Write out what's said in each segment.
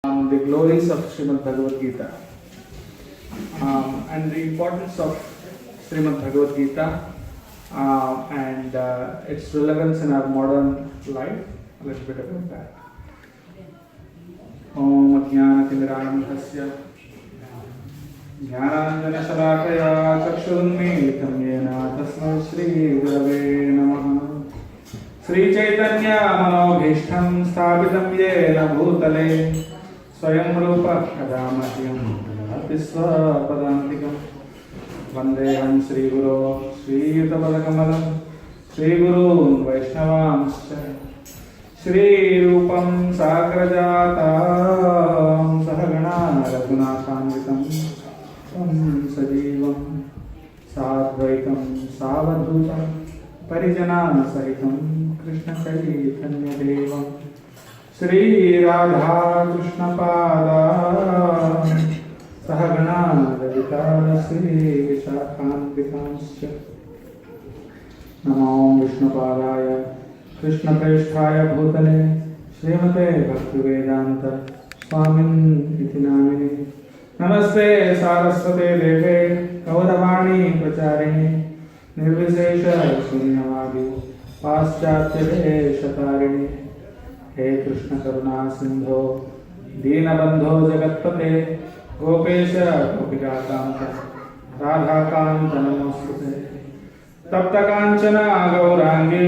The glories of Bhagavadgita and the importance of Bhagavadgita and its relevance in our modern life. A little bit about that. Om Ajnanatinmiranandasya Jnananjanasalakaya Chakshurunmilitam Yena Tasmai Shri Gurave Namaha. Sri Chaitanya Manobhishtam Sthapitam Yena Bhutale Swayam Rupa Kadamahyam Visvapadantikam Vandeham Sri Guru Sri Yutapadakammalam Sri Gurun Vaishnavamscha Shri Rupam Sagrajatam Sahagana Raghunathanvitam Tam Sajivam Sadvaitam Savadhutam Parijana Sahitam Krishna Chaitanya Devam Shri Radha Krishna Pada Sahagana Lalita Shri Vishakhanvitanscha Namo Vishnu Padaya Krishna Preshthaya Bhutale Srimate Bhaktivedanta Swamin Iti Namine Namaste Saraswate Deve Gauravani Pracharini Nirvishesha Sunyavadi Paschatya Shatarini He Krishna Karuna Sindho Deenabandho Jagatpate Gopesha Gopikakanta Radhakanta Namostute Tapta Kanchana Gaurangi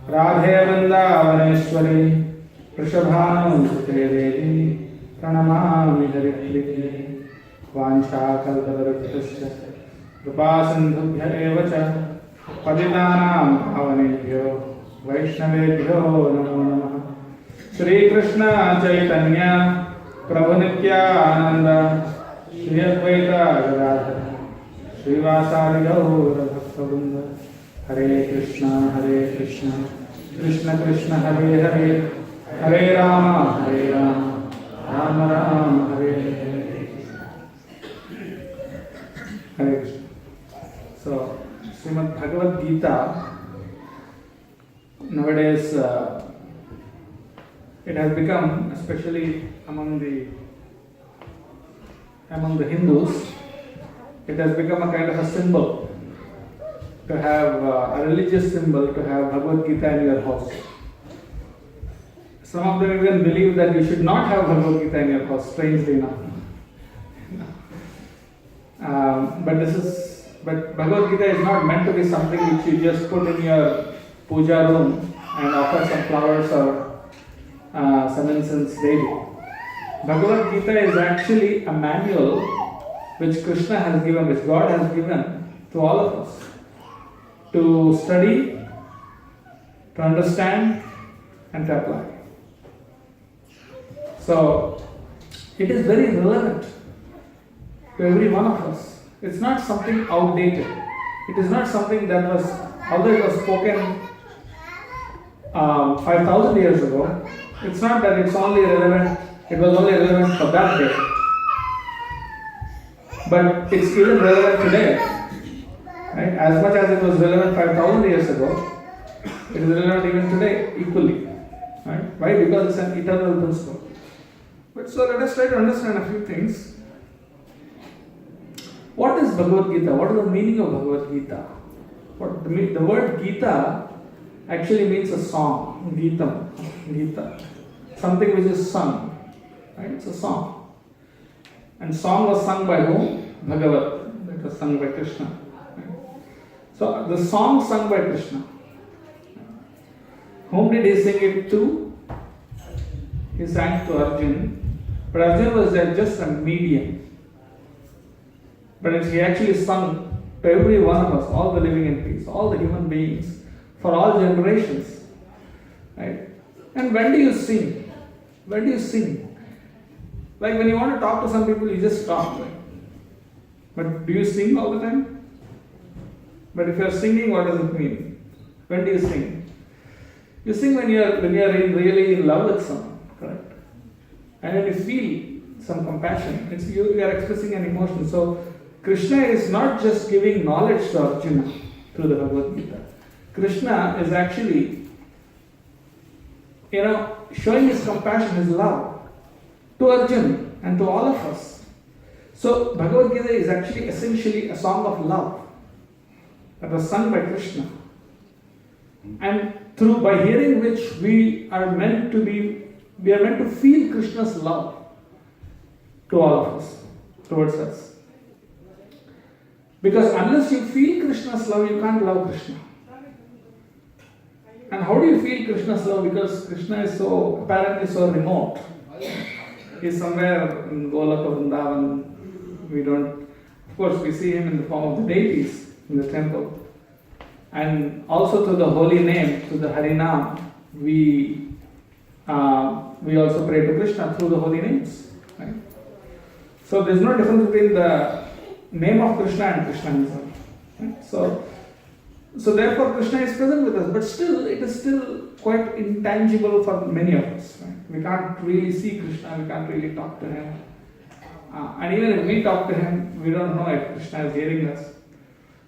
Radhe Vrindavaneshwari Vrishabhanusute Devi Pranamami Haripriti Vancha Kalpataruptasya Krupasindhubhya evacha Patitanam Pavanebhyo Vaishnavebhyo Namo Namaha. Shri Krishna Chaitanya Prabhu Nityananda Shri Advaita Gadadhara Srivasadi Gaura Bhakta-vrinda. Hare Krishna Krishna Krishna Hare Hare Hare Rama Rama Rama Hare Hare. Hare Krishna. So, Srimad Bhagavad Gita nowadays it has become, especially among the Hindus, it has become a kind of a symbol to have a religious symbol, to have Bhagavad Gita in your house. Some of them even believe that you should not have Bhagavad Gita in your house, strangely enough. But Bhagavad Gita is not meant to be something which you just put in your puja room and offer some flowers or some incense daily. Bhagavad Gita is actually a manual which Krishna has given, which God has given to all of us to study, to understand, and to apply. So, it is very relevant to every one of us. It's not something outdated. It is not something that was, although it was spoken 5,000 years ago, it's not that it's only relevant, it was only relevant for that day. But it's even relevant today. Right? As much as it was relevant 5,000 years ago, it is relevant even today equally. Right? Why? Because it's an eternal principle. But so let us try to understand a few things. What is Bhagavad Gita? What is the meaning of Bhagavad Gita? The word Gita actually means a song. Gita. Something which is sung. Right? It's a song. And song was sung by whom? Bhagavat. It was sung by Krishna. So the song sung by Krishna. Whom did he sing it to? He sang to Arjuna. But Arjuna was just a medium. But he actually sung to every one of us, all the living entities, all the human beings, for all generations. Right? And when do you sing? When do you sing? Like when you want to talk to some people, you just talk. Right? But do you sing all the time? But if you are singing, what does it mean? When do you sing? You sing when you are really in love with someone, correct? And when you feel some compassion, you are expressing an emotion. So Krishna is not just giving knowledge to Arjuna through the Bhagavad Gita. Krishna is actually, showing his compassion, his love. to Arjun and to all of us. So Bhagavad Gita is actually essentially a song of love that was sung by Krishna, and by hearing which we are meant to feel Krishna's love to all of us, towards us. Because unless you feel Krishna's love, you can't love Krishna. And how do you feel Krishna's love? Because Krishna is apparently so remote. He's somewhere in Golaka Vrindavan. Of course, we see him in the form of the deities in the temple. And also to the holy name, to the Harinam, we also pray to Krishna through the holy names. Right? So there's no difference between the name of Krishna and Krishna himself. Right? So therefore Krishna is present with us, but still it is still quite intangible for many of us. Right? We can't really see Krishna, we can't really talk to him. And even if we talk to him, we don't know if Krishna is hearing us.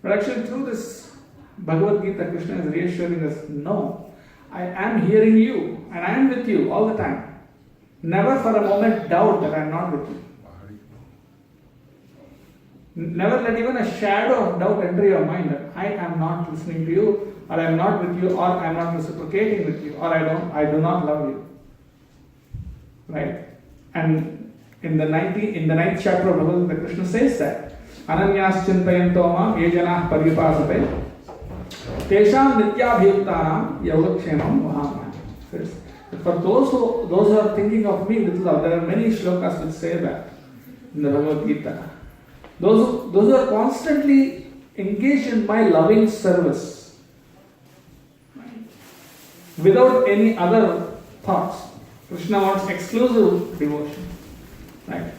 But actually through this Bhagavad Gita, Krishna is reassuring us, no, I am hearing you and I am with you all the time. Never for a moment doubt that I am not with you. Never let even a shadow of doubt enter your mind that I am not listening to you, or I am not with you, or I am not reciprocating with you, or I do not love you. Right? And in the 9th chapter of Bhagavad Gita, Krishna says that Ananyas chintayanto mam ye janah paryupasate tesham nityabhyuktanam yogakshemam vahami. For those who are thinking of me with love, there are many shlokas which say that in the Bhagavad Gita. Those who are constantly engaged in my loving service, without any other thoughts. Krishna wants exclusive devotion. Right?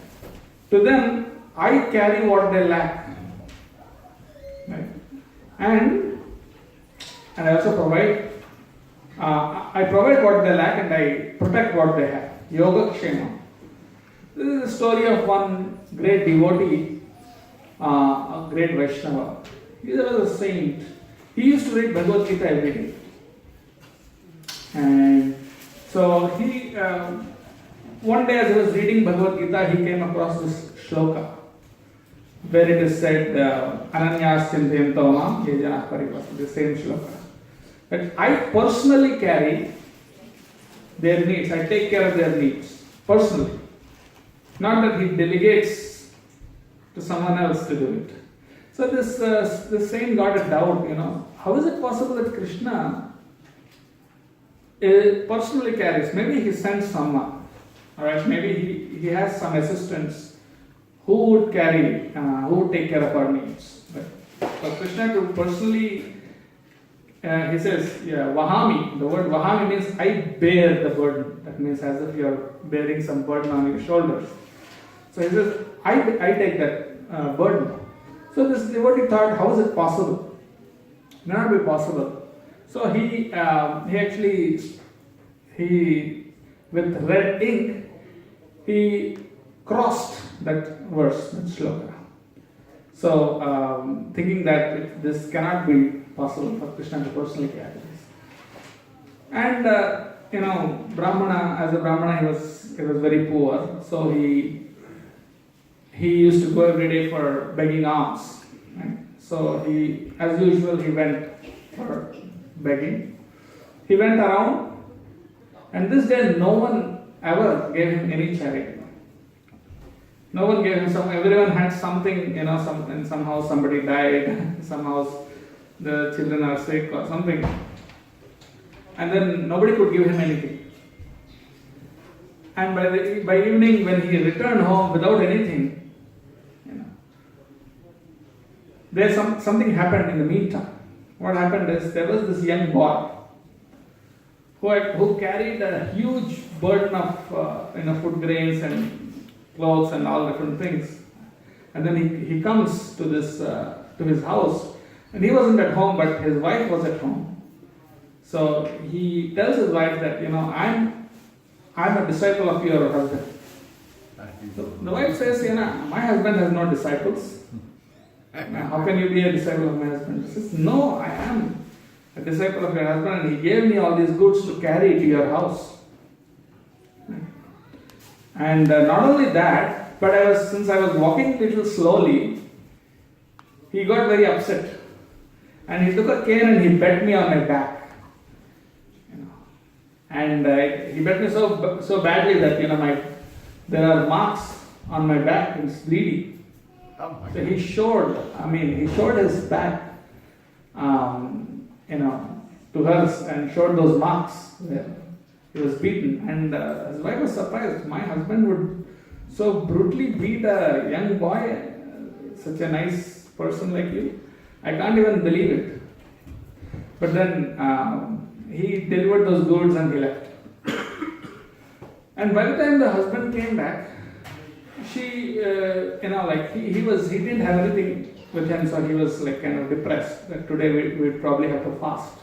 To them, I carry what they lack. Right? And I also provide what they lack and I protect what they have. Yoga Kshema. This is the story of one great devotee, a great Vaishnava. He was a saint. He used to read Bhagavad Gita every day. And so one day as he was reading Bhagavad Gita, he came across this shloka where it is said, Ananyas chintayanto mam ye janah paryupasate, the same shloka. That I personally carry their needs, I take care of their needs, personally. Not that he delegates to someone else to do it. So this saint got a doubt, how is it possible that Krishna personally carries? Maybe he sends someone, alright, maybe he has some assistants who would who would take care of our needs. But for Krishna to personally, he says, Vahami, the word Vahami means I bear the burden. That means as if you are bearing some burden on your shoulders. So he says, I take that burden. So this devotee thought, how is it possible? It may not be possible. So he with red ink, he crossed that verse, that shloka. So thinking that this cannot be possible for Krishna to personally carry this. And Brahmana, as a Brahmana, he was very poor. So he used to go every day for begging alms. Right? So as usual, he went for begging. He went around, and this day no one ever gave him any charity. No one gave him everyone had something, and somehow somebody died, somehow the children are sick or something. And then nobody could give him anything. And by evening, when he returned home without anything, there's something happened in the meantime. What happened is there was this young boy who carried a huge burden of food grains and clothes and all different things. And then he comes to his house, and he wasn't at home, but his wife was at home. So he tells his wife that I'm a disciple of your husband. So the wife says, my husband has no disciples. How can you be a disciple of my husband? He says, no, I am a disciple of your husband, and he gave me all these goods to carry to your house. And not only that, but since I was walking a little slowly, he got very upset. And he took a cane and he bet me on my back. And he bet me so badly that there are marks on my back and it's bleeding. So he showed his back, to hers and showed those marks there. He was beaten, and his wife was surprised. My husband would so brutally beat a young boy, such a nice person like you. I can't even believe it. But then he delivered those goods and he left. And by the time the husband came back, she, he didn't have anything with him, so he was like kind of depressed that today we'd probably have to fast.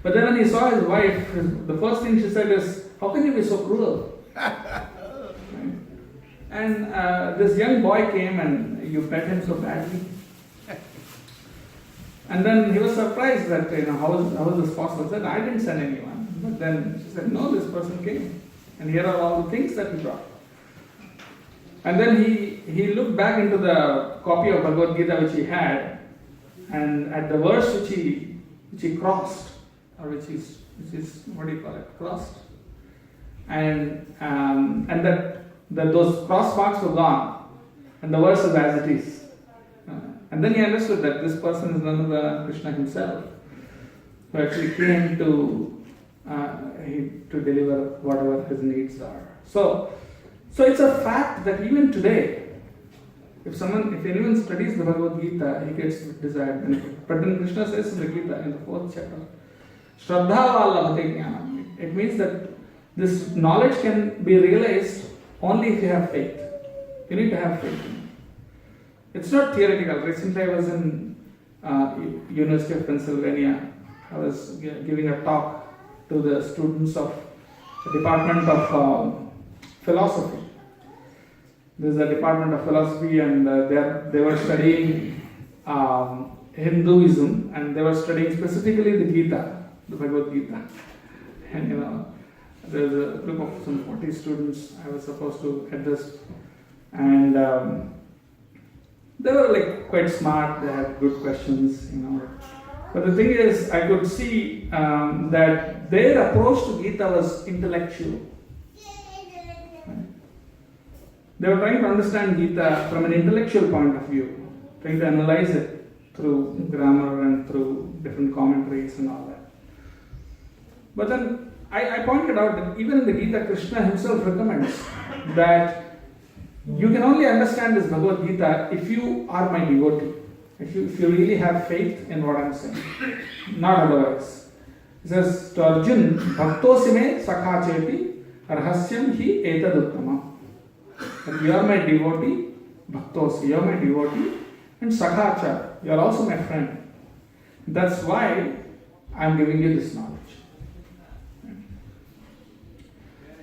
But then when he saw his wife, the first thing she said is, "How can you be so cruel?" Right? And this young boy came and you bet him so badly. And then he was surprised that, how is this possible? He said, "I didn't send anyone." But then she said, "No, this person came. And here are all the things that he brought." And then he looked back into the copy of Bhagavad Gita which he had, and at the verse which he crossed, or which is what do you call it? Crossed. And that those cross marks were gone, and the verse is as it is. And then he understood that this person is none other than Krishna himself, who actually came to deliver whatever his needs are. So it's a fact that even today, if anyone studies the Bhagavad Gita, he gets desired benefit. But then Krishna says in the Gita, in the 4th chapter, Shraddha labhate jnanam. It means that this knowledge can be realized only if you have faith. You need to have faith. It's not theoretical. Recently I was in University of Pennsylvania. I was giving a talk to the students of the Department of Philosophy. There's a Department of Philosophy, and they were studying Hinduism, and they were studying specifically the Gita, the Bhagavad Gita. And there's a group of some 40 students I was supposed to address, and they were like quite smart. They had good questions, But the thing is, I could see that their approach to Gita was intellectual. They were trying to understand Gita from an intellectual point of view, trying to analyze it through grammar and through different commentaries and all that. But then I pointed out that even in the Gita, Krishna himself recommends that you can only understand this Bhagavad Gita if you are my devotee, if you really have faith in what I am saying, not otherwise. He says to Arjun, Bhaktosime sakhacheti rahasyam hi etaduttamam. That you are my devotee, Bhaktos, you are my devotee, and Sakhacha, you are also my friend. That's why I am giving you this knowledge.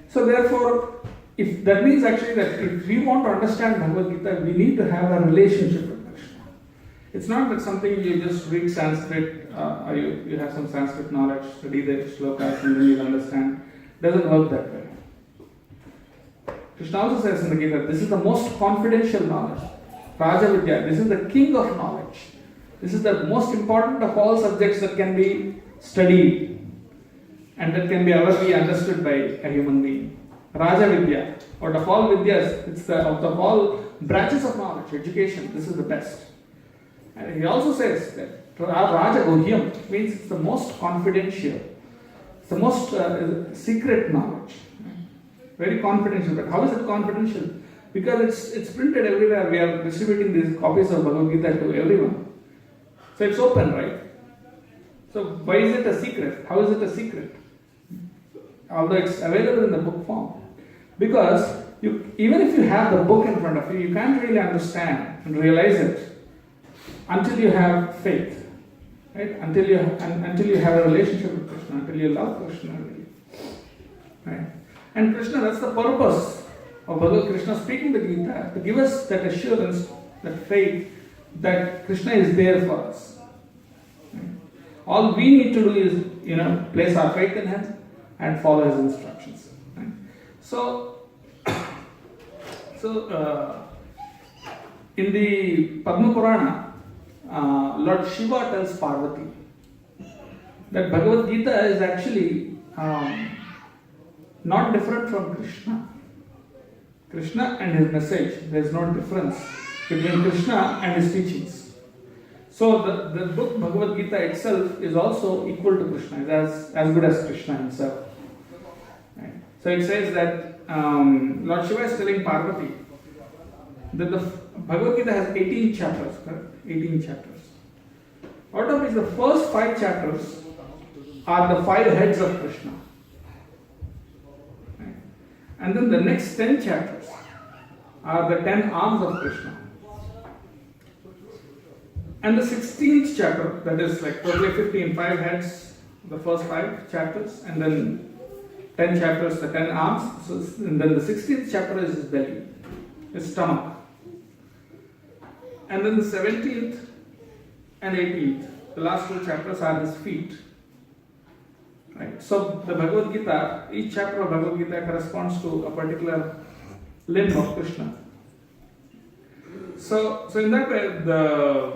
So therefore, if that means actually that if we want to understand Bhagavad Gita, we need to have a relationship with Krishna. It's not that something you just read Sanskrit, or you have some Sanskrit knowledge, study the shlokas and then you'll understand. It doesn't work that way. Krishna also says in the Gita, this is the most confidential knowledge. Raja Vidya, this is the king of knowledge. This is the most important of all subjects that can be studied and that can be ever be understood by a human being. Raja Vidya, out of all Vidyas, it's out of all branches of knowledge, education, this is the best. And he also says that Raja Guhyam means it's the most confidential, it's the most secret knowledge. Very confidential. But how is it confidential? Because it's printed everywhere. We are distributing these copies of Bhagavad Gita to everyone. So it's open, right? So why is it a secret? How is it a secret? Although it's available in the book form. Because even if you have the book in front of you, you can't really understand and realize it until you have faith. Right? Until you have a relationship with Krishna, until you love Krishna really. Right? And Krishna, that's the purpose of Bhagavad Krishna speaking the Gita, to give us that assurance, that faith, that Krishna is there for us. Right? All we need to do is, place our faith in Him and follow His instructions. Right? So, So, in the Padma Purana, Lord Shiva tells Parvati that Bhagavad Gita is actually not different from Krishna. Krishna and his message, there is no difference between Krishna and his teachings. So the book Bhagavad Gita itself is also equal to Krishna, is as good as Krishna himself. Right? So it says that Lord Shiva is telling Parvati that the Bhagavad Gita has 18 chapters, correct? 18 chapters. Out of which the first 5 chapters are the 5 heads of Krishna. Right? And then the next 10 chapters are the 10 arms of Krishna. And the 16th chapter, that is like totally 15, 5 heads, the first 5 chapters, and then 10 chapters, the 10 arms. So, and then the 16th chapter is his belly, his stomach. And then the 17th and 18th, the last 2 chapters are his feet. Right? So the Bhagavad Gita, each chapter of Bhagavad Gita corresponds to a particular limb of Krishna. So in that way, the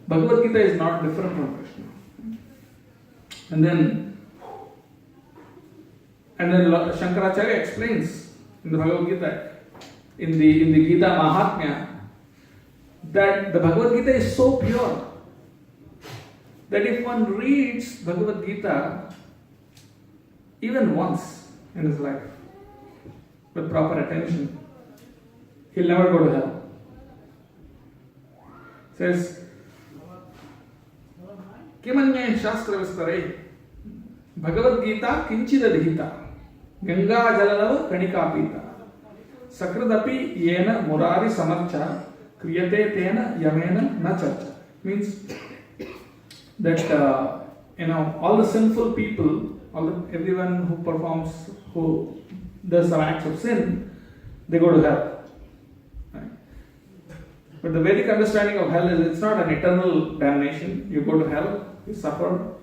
Bhagavad Gita is not different from Krishna. And then Shankaracharya explains in the Bhagavad Gita, in the Gita Mahatmya, that the Bhagavad Gita is so pure that if one reads Bhagavad Gita even once in his life with proper attention, he'll never go to hell. It says, Kimanye Shastra Vistare Bhagavad Gita Kinchidadhita Ganga Jalalava Kanikapita Sakradapi Yena Murari Samarcha Kriyate Tena Yamena Na Charcha. Means that all the sinful people, everyone who does some acts of sin, they go to hell. Right? But the Vedic understanding of hell is it's not an eternal damnation. You go to hell, you suffer,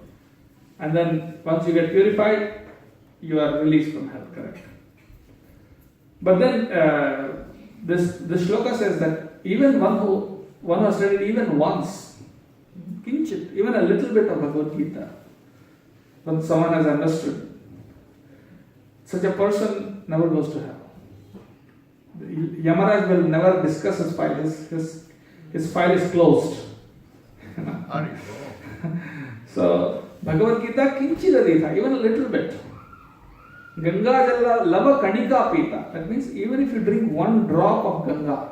and then once you get purified, you are released from hell, correct? But then this shloka says that even one has read it even once, kinchit, even a little bit of Bhagavad Gita, when someone has understood, such a person never goes to hell. Yamaraj will never discuss his file. His file is closed. So Bhagavad Gita kinchidadita, even a little bit. Ganga jala lava kanika pita. That means even if you drink one drop of Ganga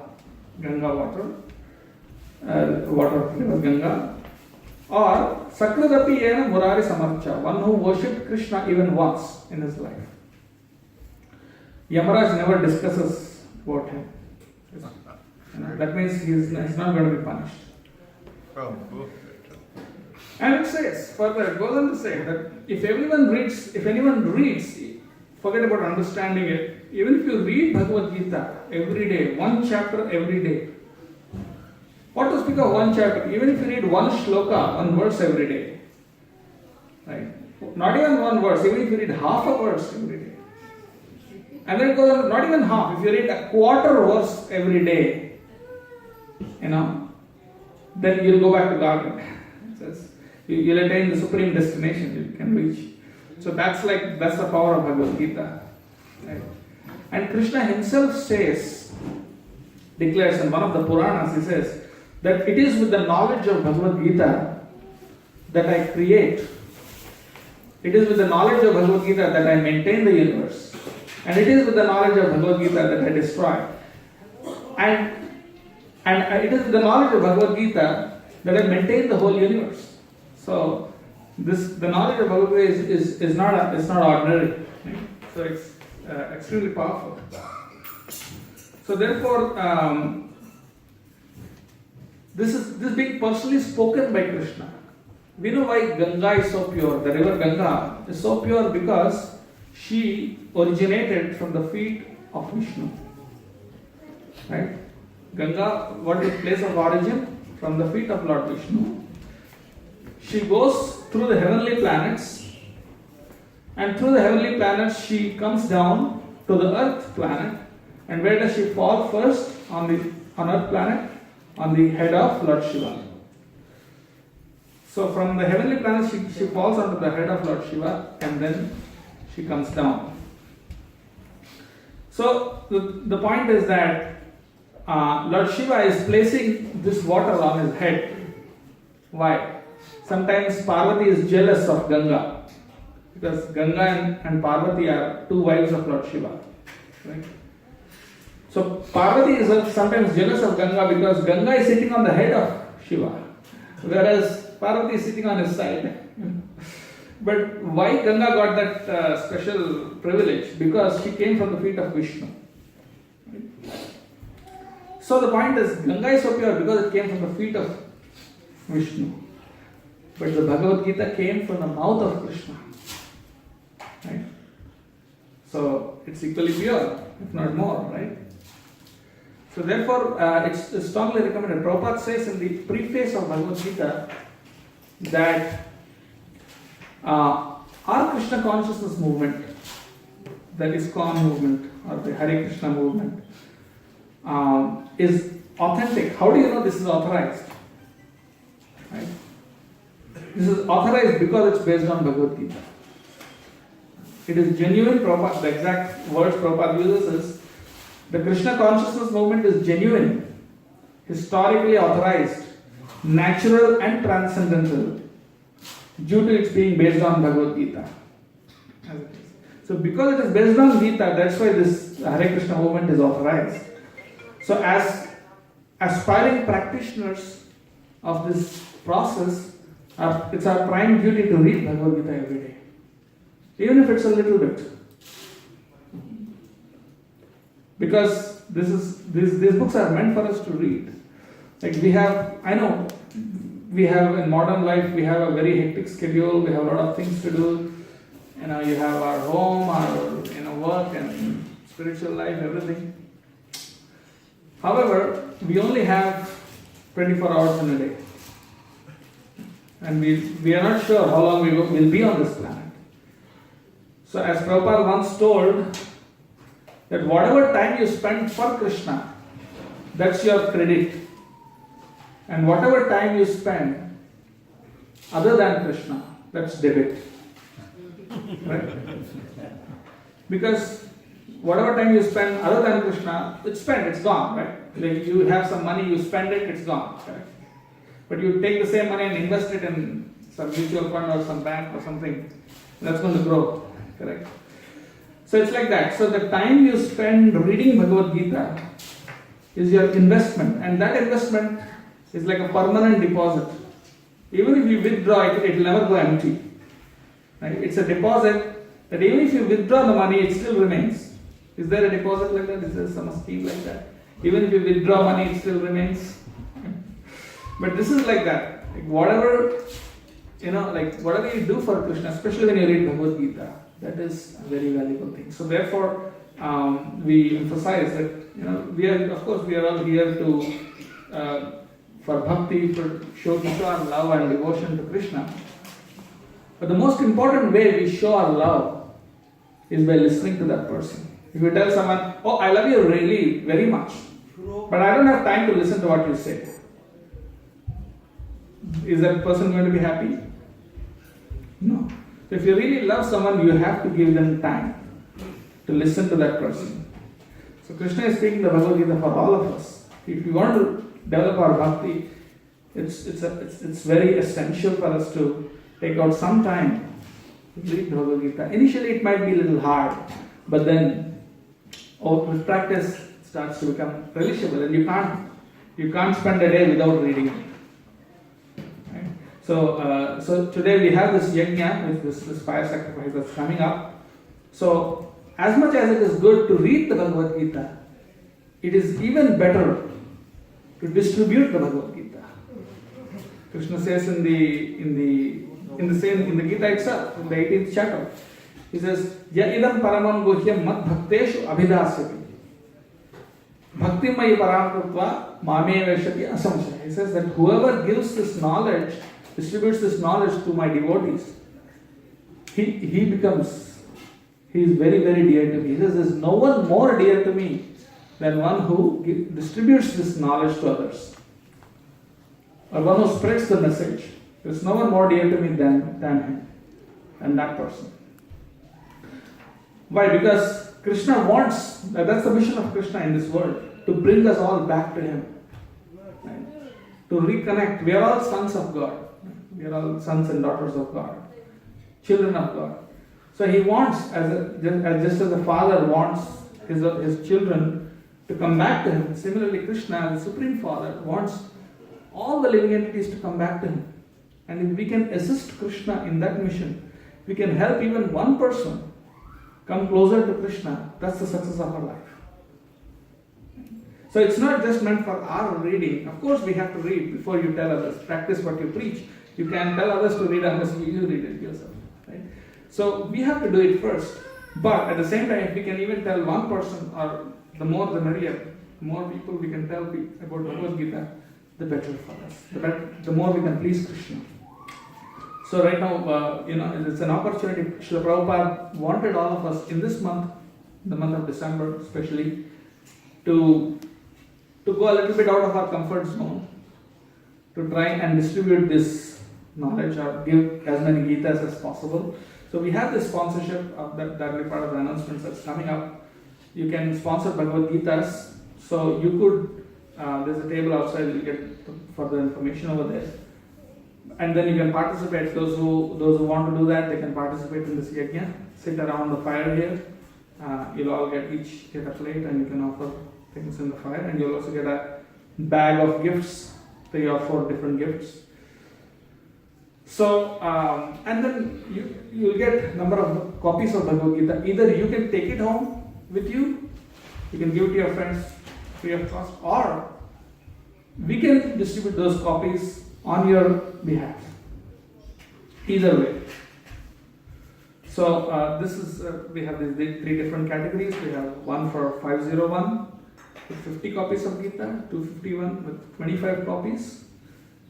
water, water of river Ganga, or Sakradapi Yena Murari Samarcha, one who worshipped Krishna even once in his life. Yamaraj never discusses about him. That means he's not going to be punished. And it says, further, it goes on to say that if anyone reads, forget about understanding it, even if you read Bhagavad Gita every day, one chapter every day, what to speak of one chapter, even if you read one shloka, one verse every day, right? Not even one verse, even if you read half a verse every day. And then it goes on, not even half, if you read a quarter verse every day, then you'll go back to garden. It says, you'll attain the supreme destination you can reach. So that's the power of Bhagavad Gita. Right? And Krishna himself declares in one of the Puranas, he says, that it is with the knowledge of Bhagavad Gita that I create. It is with the knowledge of Bhagavad Gita that I maintain the universe. And it is with the knowledge of Bhagavad Gita that I destroy. And it is with the knowledge of Bhagavad Gita that I maintain the whole universe. So the knowledge of Bhagavad Gita is not ordinary. Right? So it's extremely powerful. So therefore, this being personally spoken by Krishna. We know why Ganga is so pure. The river Ganga is so pure because she originated from the feet of Vishnu. Right? Ganga, what is the place of origin? From the feet of Lord Vishnu. She goes through the heavenly planets, and through the heavenly planets she comes down to the earth planet, And where does she fall first on Earth planet? On the head of Lord Shiva. So from the heavenly planet she falls onto the head of Lord Shiva and then she comes down. So the point is that Lord Shiva is placing this water on his head. Why? Sometimes Parvati is jealous of Ganga, because Ganga and Parvati are two wives of Lord Shiva. Right? So Parvati is sometimes jealous of Ganga because Ganga is sitting on the head of Shiva, whereas Parvati is sitting on his side. But why Ganga got that special privilege? Because she came from the feet of Vishnu. Right? So the point is, Ganga is so pure because it came from the feet of Vishnu. But the Bhagavad Gita came from the mouth of Krishna. Right? So it's equally pure, if not more, right? So therefore, it's strongly recommended. Prabhupada says in the preface of Bhagavad Gita that our Krishna consciousness movement, the ISKCON movement or the Hare Krishna movement, is authentic. How do you know this is authorized? Right? This is authorized because it's based on Bhagavad Gita. It is genuine. Prabhupada, the exact words Prabhupada uses is, the Krishna consciousness movement is genuine, historically authorized, natural and transcendental, due to its being based on Bhagavad Gita. So because it is based on Gita, that's why this Hare Krishna movement is authorized. So as aspiring practitioners of this process, it's our prime duty to read Bhagavad Gita every day, even if it's a little bit. Because these books are meant for us to read. Like we have in modern life, we have a very hectic schedule, we have a lot of things to do. You have our home, our work and spiritual life, everything. However, we only have 24 hours in a day. And we are not sure how long we will be on this planet. So as Prabhupada once told, that whatever time you spend for Krishna, that's your credit. And whatever time you spend other than Krishna, that's debit. Right? Because whatever time you spend other than Krishna, it's spent, it's gone, right? Like you have some money, you spend it, it's gone. Correct? But you take the same money and invest it in some mutual fund or some bank or something, that's going to grow. Correct? So it's like that. So the time you spend reading Bhagavad Gita is your investment, and that investment is like a permanent deposit. Even if you withdraw it, it will never go empty. Right? It's a deposit that even if you withdraw the money, it still remains. Is there a deposit like that? Is there some scheme like that? Even if you withdraw money, it still remains. But this is like that. Like whatever you do for Krishna, especially when you read Bhagavad Gita, that is a very valuable thing. So therefore, we emphasize that we are all here to for bhakti, to show our love and devotion to Krishna. But the most important way we show our love is by listening to that person. If you tell someone, "Oh, I love you really very much, but I don't have time to listen to what you say," is that person going to be happy? No. So if you really love someone, you have to give them time to listen to that person. So Krishna is speaking the Bhagavad Gita for all of us. If we want to develop our bhakti, it's very essential for us to take out some time to read Bhagavad Gita. Initially it might be a little hard, but then with practice it starts to become relishable, and you can't spend a day without reading it. So today we have this yajna, this fire sacrifice that's coming up. So as much as it is good to read the Bhagavad Gita, it is even better to distribute the Bhagavad Gita. Krishna says in the Gita itself, in the 18th chapter, he says, "Ya idam paramam guhyam mad bhakteshu abhidasyati. Bhakti mayi param krutva mame veshati asamsaya." He says that whoever gives this knowledge, distributes this knowledge to my devotees, he is very, very dear to me. He says, "There's no one more dear to me than one who distributes this knowledge to others, or one who spreads the message. There's no one more dear to me than him, than that person. Why? Because Krishna wants, that's the mission of Krishna in this world, to bring us all back to Him. Right? To reconnect. We are all sons of God. We are all sons and daughters of God. Children of God. So He wants, just as a father wants his children to come back to Him, similarly Krishna, the Supreme Father, wants all the living entities to come back to Him. And if we can assist Krishna in that mission, we can help even one person come closer to Krishna, that's the success of our life. So it's not just meant for our reading. Of course we have to read before you tell others. Practice what you preach. You can tell others to read unless you read it yourself. Right? So we have to do it first. But at the same time, if we can even tell one person, or the more the merrier, the more people we can tell about Bhagavad-gita, the better for us. The more we can please Krishna. So right now, it's an opportunity. Srila Prabhupada wanted all of us in this month, the month of December especially, to go a little bit out of our comfort zone, to try and distribute this knowledge or give as many Gitas as possible. So we have this sponsorship of that will be part of the announcements that's coming up. You can sponsor Bhagavad Gitas. So you could, there's a table outside, you'll get further information over there. And then you can participate. Those who want to do that, they can participate in this yajna. Sit around the fire here. You'll all each get a plate, and you can offer things in the fire. And you'll also get a bag of gifts, 3 or 4 different gifts. So, and then you'll get number of copies of Bhagavad Gita. Either you can take it home with you can give it to your friends free of cost, or we can distribute those copies on your behalf. Either way. So this is we have these 3 different categories. We have one for 501 with 50 copies of Gita, 251 with 25 copies,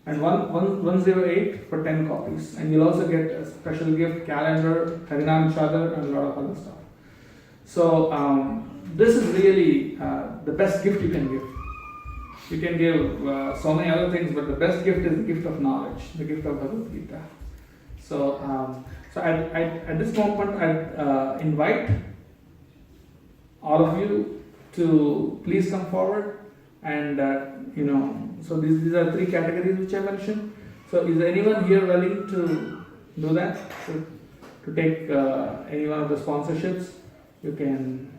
and 108 for 10 copies. And you'll also get a special gift, calendar, Harinam Chadar, and a lot of other stuff. So this is really the best gift you can give. You can give so many other things, but the best gift is the gift of knowledge, the gift of Bhagavad Gita. So, at this moment, I'd invite all of you to please come forward, and so these are 3 categories which I mentioned. So, is anyone here willing to do that? So, to take any one of the sponsorships, you can,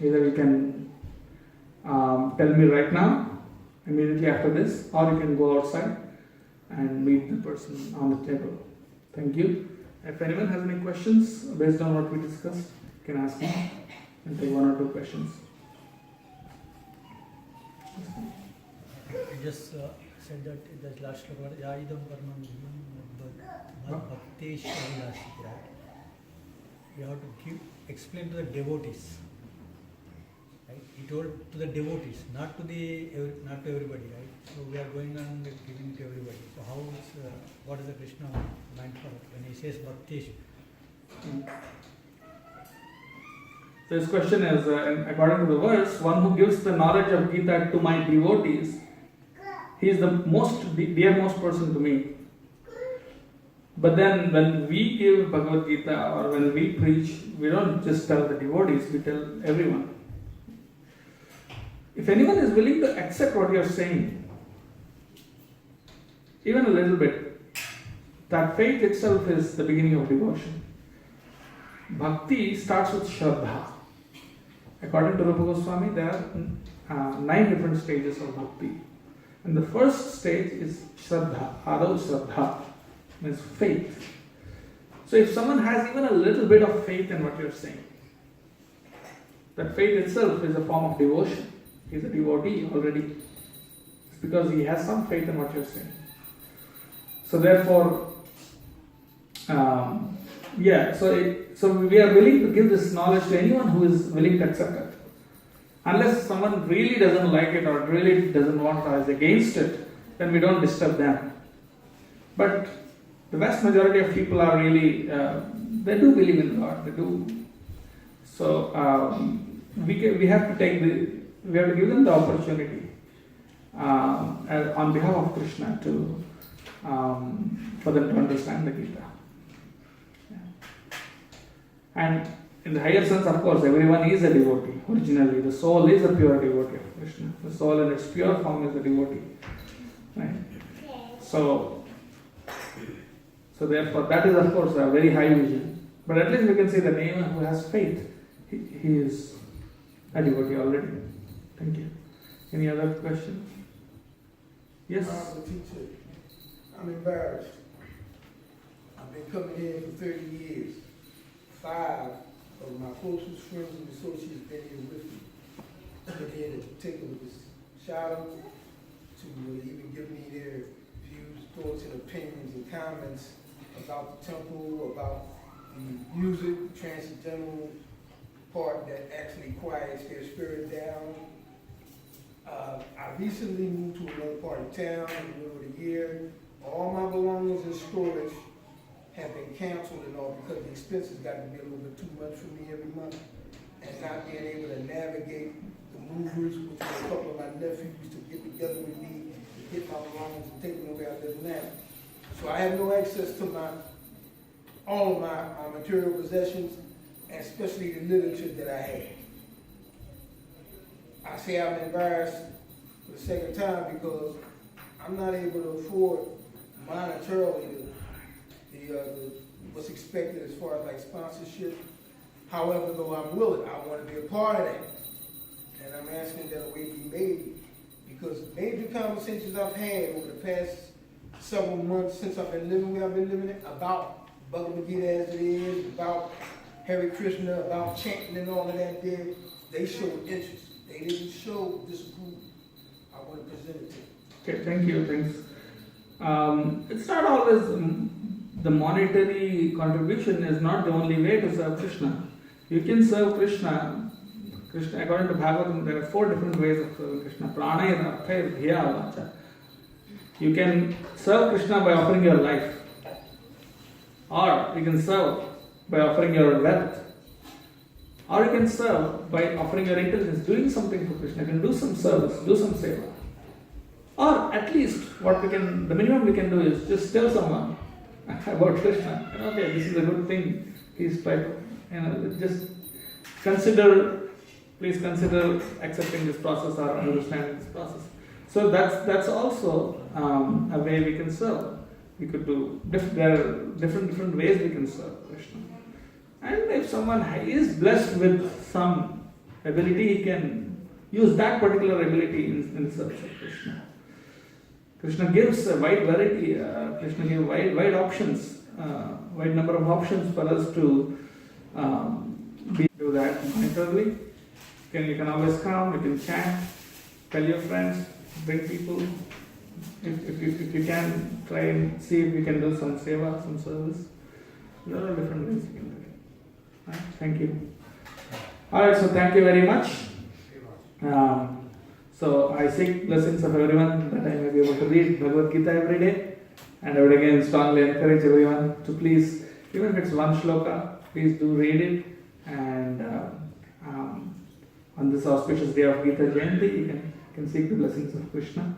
either you can tell me right now, immediately after this, or you can go outside and meet the person on the table. Thank you. If anyone has any questions based on what we discussed, you can ask me and take 1 or 2 questions. I just said that in the last slide, Yadam Karmam Bhaktesh Avilashi, right? You have to explain to the devotees. Right? He told to the devotees, not to everybody, right? So we are going on giving to everybody. So how is what is the Krishna meant for when he says Bhaktesh? So his question is, according to the verse, one who gives the knowledge of Gita to my devotees, he is the dearmost person to me. But then when we give Bhagavad Gita or when we preach, we don't just tell the devotees, we tell everyone. If anyone is willing to accept what you are saying, even a little bit, that faith itself is the beginning of devotion. Bhakti starts with Shraddha. According to Rupa Goswami, there are 9 different stages of Bhakti. And the first stage is Shraddha, Adav Shraddha, means faith. So if someone has even a little bit of faith in what you are saying, that faith itself is a form of devotion. He is a devotee already. It's because he has some faith in what you are saying. So therefore, so we are willing to give this knowledge to anyone who is willing to accept it. Unless someone really doesn't like it or really doesn't want or is against it, then we don't disturb them. But the vast majority of people are really, they do believe in God, they do. So, we have to give them the opportunity on behalf of Krishna to for them to understand the Gita. Yeah. And in the higher sense, of course, everyone is a devotee. Originally, the soul is a pure devotee of Krishna. The soul in its pure form is a devotee. Right? So therefore, that is of course a very high vision. But at least we can say the name who has faith, he is a devotee already. Thank you. Any other questions? Yes? Teacher, I'm embarrassed. I've been coming here for 30 years. 5 of my closest friends and associates been here with me. Been here to take a shout out, to even give me their views, thoughts, and opinions and comments about the temple, about the music, transcendental part that actually quiets their spirit down. I recently moved to another part of town in the middle of the year. All my belongings in storage have been canceled and all because the expenses got to be a little bit too much for me every month. And not being able to navigate the movers, which was a couple of my nephews to get together with me, to get my belongings and take them where I live now. So I have no access to all of my material possessions, and especially the literature that I have. I say I'm embarrassed for the second time because I'm not able to afford monetarily what's expected as far as like sponsorship. However, though I'm willing, I want to be a part of that. And I'm asking that a way be made because major conversations I've had over the past several months since I've been living where I've been living about Bhagavad Gita as it is, about Hare Krishna, about chanting and all of that there, they showed interest. They didn't show disapproval. I want to present it to them. Okay, thank you. Thanks. It's not always the monetary contribution is not the only way to serve Krishna. You can serve Krishna. According to Bhagavatam, there are 4 different ways of serving Krishna. Pranaya, Arthaya, Dhiya, Vacha. You can serve Krishna by offering your life, or you can serve by offering your wealth, or you can serve by offering your intelligence, doing something for Krishna. You can do some service, do some seva. Or at least the minimum we can do is just tell someone about Krishna. Okay, this is a good thing. He's trying to, just please consider accepting this process or understanding this process. So that's also a way we can serve. We could do, there are different ways we can serve Krishna. And if someone is blessed with some ability, he can use that particular ability in service of Krishna. Krishna gives a wide variety, Krishna gives wide options, wide number of options for us to do that monetarily. You can always come, you can chant, tell your friends, bring people. If you can, try and see if you can do some seva, some service. There are different ways you can do it. Right? Thank you. Alright, so thank you very much. So I seek blessings of everyone that I may be able to read Bhagavad Gita every day. And I would again strongly encourage everyone to please, even if it's one shloka, please do read it. And on this auspicious day of Gita Jayanti, you can seek the blessings of Krishna.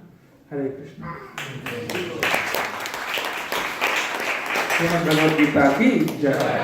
Hare Krishna. Srimad Bhagavad Gita ki Jai.